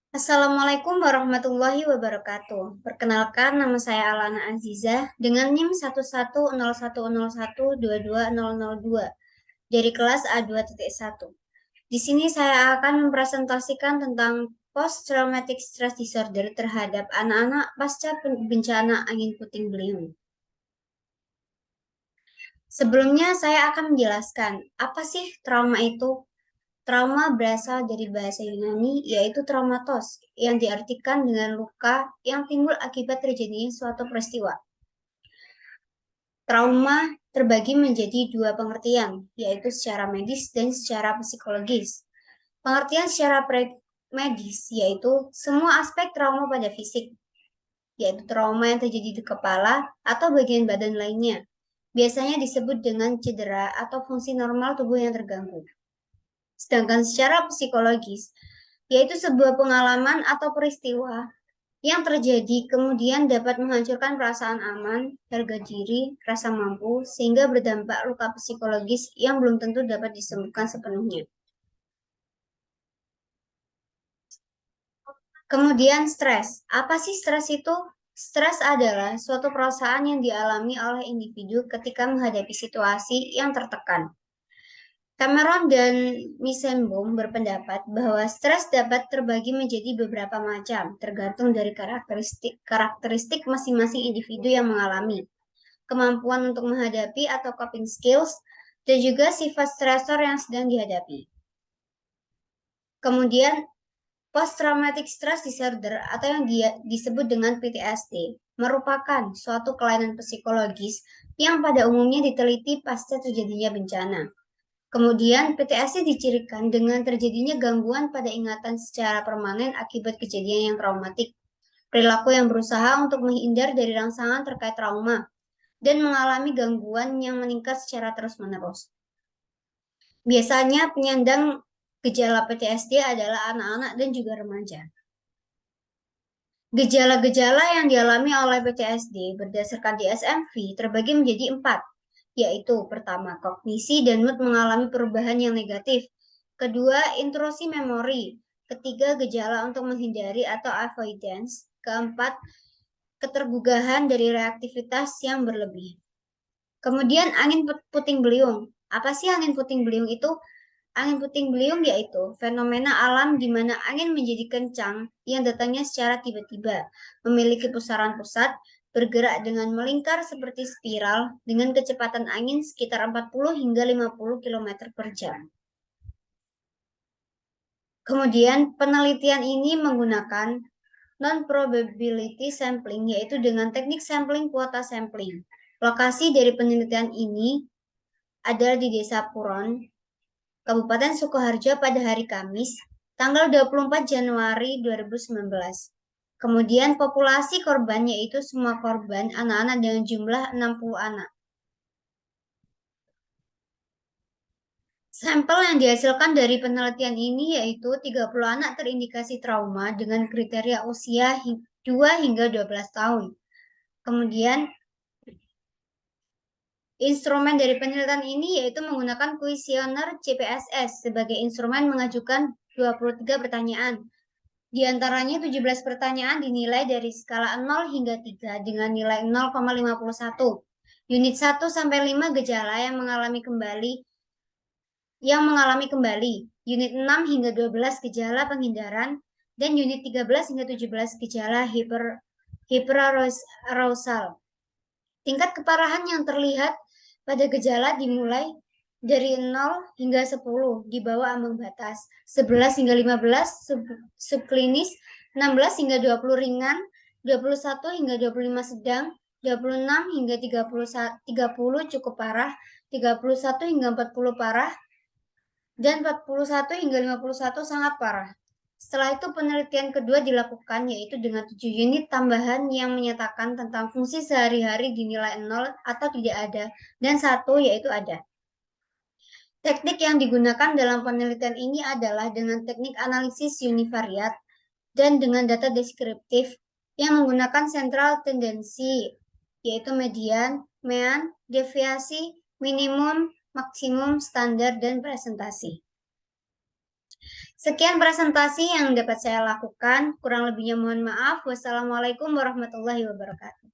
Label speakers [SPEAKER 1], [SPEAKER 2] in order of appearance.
[SPEAKER 1] Assalamualaikum warahmatullahi wabarakatuh. Perkenalkan, nama saya Alana Azizah dengan NIM 110101222002 dari kelas A2.1. Di sini saya akan mempresentasikan tentang Post-Traumatic Stress Disorder terhadap anak-anak pasca bencana angin puting beliung. Sebelumnya saya akan menjelaskan apa sih trauma itu. Trauma berasal dari bahasa Yunani, yaitu traumatos, yang diartikan dengan luka yang timbul akibat terjadinya suatu peristiwa. Trauma terbagi menjadi dua pengertian, yaitu secara medis dan secara psikologis. Pengertian secara medis yaitu semua aspek trauma pada fisik, yaitu trauma yang terjadi di kepala atau bagian badan lainnya. Biasanya disebut dengan cedera atau fungsi normal tubuh yang terganggu. Sedangkan secara psikologis, yaitu sebuah pengalaman atau peristiwa yang terjadi kemudian dapat menghancurkan perasaan aman, harga diri, rasa mampu, sehingga berdampak luka psikologis yang belum tentu dapat disembuhkan sepenuhnya. Kemudian stres. Apa sih stres itu? Stres adalah suatu perasaan yang dialami oleh individu ketika menghadapi situasi yang tertekan. Cameron dan Misenboom berpendapat bahwa stres dapat terbagi menjadi beberapa macam, tergantung dari karakteristik masing-masing individu yang mengalami, kemampuan untuk menghadapi atau coping skills, dan juga sifat stresor yang sedang dihadapi. Kemudian, post-traumatic stress disorder atau yang disebut dengan PTSD merupakan suatu kelainan psikologis yang pada umumnya diteliti pasca terjadinya bencana. Kemudian, PTSD dicirikan dengan terjadinya gangguan pada ingatan secara permanen akibat kejadian yang traumatik, perilaku yang berusaha untuk menghindar dari rangsangan terkait trauma, dan mengalami gangguan yang meningkat secara terus-menerus. Biasanya penyandang gejala PTSD adalah anak-anak dan juga remaja. Gejala-gejala yang dialami oleh PTSD berdasarkan DSM-V terbagi menjadi 4, yaitu pertama, kognisi dan mood mengalami perubahan yang negatif. Kedua, intrusi memori. Ketiga, gejala untuk menghindari atau avoidance. Keempat, ketergugahan dari reaktivitas yang berlebih. Kemudian angin puting beliung. Apa sih angin puting beliung itu? Angin puting beliung yaitu fenomena alam di mana angin menjadi kencang yang datangnya secara tiba-tiba, memiliki pusaran pusat, bergerak dengan melingkar seperti spiral dengan kecepatan angin sekitar 40 hingga 50 km per jam. Kemudian penelitian ini menggunakan non-probability sampling, yaitu dengan teknik sampling kuota sampling. Lokasi dari penelitian ini adalah di Desa Puron, Kabupaten Sukoharjo pada hari Kamis, tanggal 24 Januari 2019. Kemudian populasi korban yaitu semua korban anak-anak dengan jumlah 60 anak. Sampel yang dihasilkan dari penelitian ini yaitu 30 anak terindikasi trauma dengan kriteria usia 2 hingga 12 tahun. Kemudian instrumen dari penelitian ini yaitu menggunakan kuesioner CPSS sebagai instrumen mengajukan 23 pertanyaan. Di antaranya 17 pertanyaan dinilai dari skala 0 hingga 3 dengan nilai 0,51. Unit 1 sampai 5 gejala yang mengalami kembali. Unit 6 hingga 12 gejala penghindaran dan unit 13 hingga 17 gejala hiperarousal. Tingkat keparahan yang terlihat pada gejala dimulai dari 0 hingga 10 di bawah ambang batas, 11 hingga 15 subklinis, 16 hingga 20 ringan, 21 hingga 25 sedang, 26 hingga 30 cukup parah, 31 hingga 40 parah, dan 41 hingga 51 sangat parah. Setelah itu penelitian kedua dilakukan yaitu dengan 7 unit tambahan yang menyatakan tentang fungsi sehari-hari dinilai 0 atau tidak ada, dan 1 yaitu ada. Teknik yang digunakan dalam penelitian ini adalah dengan teknik analisis univariat dan dengan data deskriptif yang menggunakan sentral tendensi, yaitu median, mean, deviasi, minimum, maksimum, standar, dan presentasi. Sekian presentasi yang dapat saya lakukan. Kurang lebihnya mohon maaf. Wassalamualaikum warahmatullahi wabarakatuh.